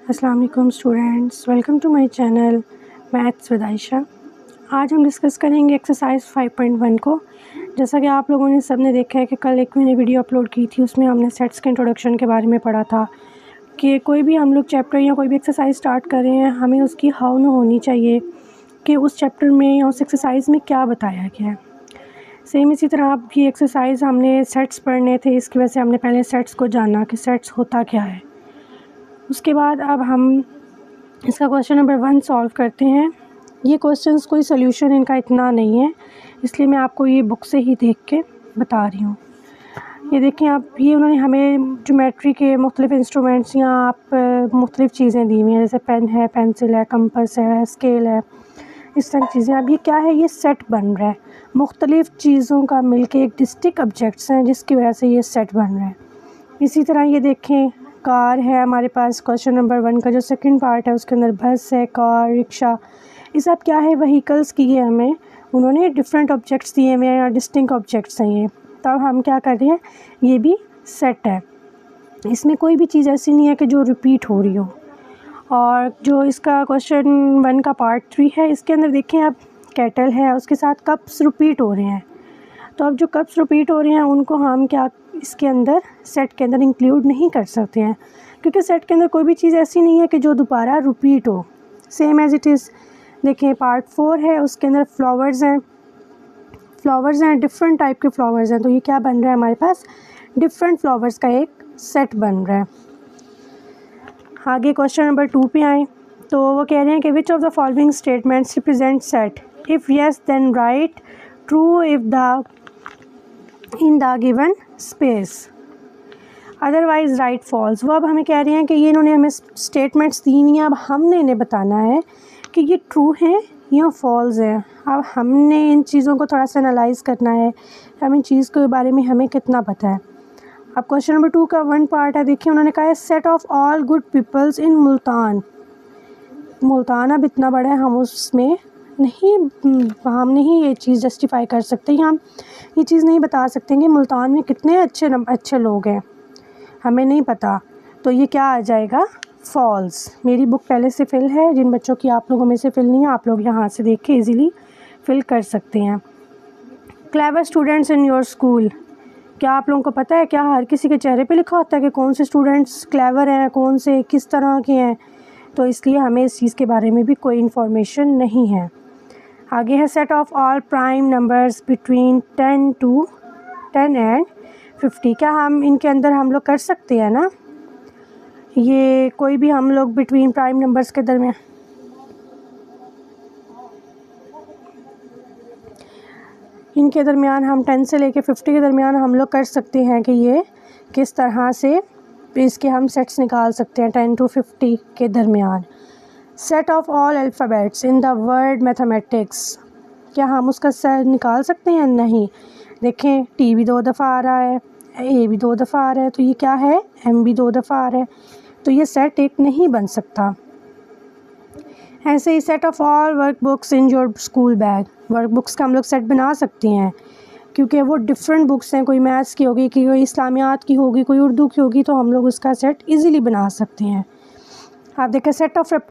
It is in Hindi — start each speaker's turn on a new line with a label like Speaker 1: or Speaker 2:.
Speaker 1: अस्सलाम वालेकुम students, welcome to my channel maths with Ayesha. आज हम डिस्कस करेंगे एक्सरसाइज 5.1 को। जैसा कि आप लोगों ने सब ने देखा है कि कल एक मैंने वीडियो अपलोड की थी, उसमें हमने सेट्स के इंट्रोडक्शन के बारे में पढ़ा था कि कोई भी हम लोग चैप्टर या कोई भी एक्सरसाइज स्टार्ट कर रहे हैं, हमें उसकी हाउ न होनी चाहिए कि उस चैप्टर में या उस एक्सरसाइज में क्या बताया गया है। सेम इसी तरह अब ये एक्सरसाइज हमने सेट्स पढ़ने थे, इसकी वजह से हमने पहले सेट्स को जाना कि सेट्स होता क्या है। उसके बाद अब हम इसका क्वेश्चन नंबर 1 सॉल्व करते हैं। ये क्वेश्चंस कोई सोल्यूशन इनका इतना नहीं है, इसलिए मैं आपको ये बुक से ही देख के बता रही हूँ। ये देखें आप, ये उन्होंने हमें ज्योमेट्री के मुख्तलिफ इंस्ट्रूमेंट्स या आप मुख्तलिफ चीज़ें दी हुई हैं, जैसे पेन है, पेंसिल है, कंपास है, स्केल है, इस तरह की चीज़ें। अब ये क्या है, ये सेट बन रहा है मुख्तलिफ चीज़ों का मिलके एक डिस्टिंक्ट ऑब्जेक्ट्स हैं, जिसकी वजह से ये सेट बन रहा है। इसी तरह ये देखें, कार है हमारे पास, क्वेश्चन नंबर 1 का जो सेकंड पार्ट है उसके अंदर बस है, कार, रिक्शा, ये सब क्या है, व्हीकल्स की है। हमें उन्होंने डिफरेंट ऑब्जेक्ट्स दिए हुए हैं या डिस्टिंक्ट ऑब्जेक्ट्स हैं ये। तब हम क्या कर रहे हैं, ये भी सेट है, इसमें कोई भी चीज़ ऐसी नहीं है कि जो रिपीट हो रही हो। और जो इसका क्वेश्चन 1 का पार्ट 3 है, इसके अंदर देखें आप, केटल है, उसके साथ कप्स रिपीट हो रहे हैं। तो अब जो कप्स रिपीट हो रहे हैं उनको हम क्या इसके अंदर सेट के अंदर इंक्लूड नहीं कर सकते हैं, क्योंकि सेट के अंदर कोई भी चीज़ ऐसी नहीं है कि जो दोबारा रिपीट हो। सेम एज इट इज़ देखें, पार्ट 4 है, उसके अंदर फ्लावर्स हैं, डिफरेंट टाइप के फ्लावर्स हैं। तो ये क्या बन रहा है, हमारे पास डिफरेंट फ्लावर्स का एक सेट बन रहा है। आगे क्वेश्चन नंबर 2 पे आए तो वो कह रहे हैं कि which of the following statements represent set, if yes then write true if the in the given space, otherwise write false. वो अब हमें कह रहे हैं कि ये इन्होंने हमें स्टेटमेंट्स दी हुई हैं, अब हमने इन्हें बताना है कि ये ट्रू हैं या फॉल्स हैं। अब हमने इन चीज़ों को थोड़ा सा एनालाइज करना है, हम इन चीज़ के बारे में हमें कितना पता है। अब क्वेश्चन नंबर 2 का 1 पार्ट है, देखिए उन्होंने कहा है set of all good peoples in Multan. Multan अब इतना बड़ा है, हम उसमें हम नहीं ये चीज़ जस्टिफाई कर सकते, या हम ये चीज़ नहीं बता सकते कि मुल्तान में कितने अच्छे लोग हैं, हमें नहीं पता। तो ये क्या आ जाएगा, फॉल्स। मेरी बुक पहले से फिल है, जिन बच्चों की आप लोगों में से फिल नहीं है, आप लोग यहाँ से देख के ईज़िली फिल कर सकते हैं। Clever students in your school, क्या आप लोगों को पता है, क्या हर किसी के चेहरे पे लिखा होता है कि कौन से स्टूडेंट्स क्लेवर हैं, कौन से किस तरह के हैं? तो इसलिए हमें इस चीज़ के बारे में भी कोई इन्फॉर्मेशन नहीं है। आगे है set of all prime numbers between 10 and 50। क्या हम इनके अंदर हम लोग कर सकते हैं ना, ये कोई भी हम लोग बिटवीन प्राइम नंबर्स के दरमियान, इनके दरमियान हम 10 से लेके 50 के दरमियान हम लोग कर सकते हैं कि ये किस तरह से इसके हम सेट्स निकाल सकते हैं 10 to 50 के दरमियान। Set of all alphabets in the word mathematics, क्या हम उसका सेट निकाल सकते हैं? नहीं। देखें, टी भी 2 दफ़ा आ रहा है, ए भी 2 दफ़ा आ रहा है, तो ये क्या है, एम भी 2 दफ़ा आ रहा है, तो ये सेट एक नहीं बन सकता। ऐसे ही set of all work books in your school bag, work books का हम लोग सेट बना सकते हैं, क्योंकि वो डिफरेंट बुक्स हैं, कोई मैथ्स की होगी, कोई इस्लामियात की होगी, कोई उर्दू की होगी, तो हम लोग उसका सेट इजीली बना सकते हैं। आप देखें, सेट ऑफ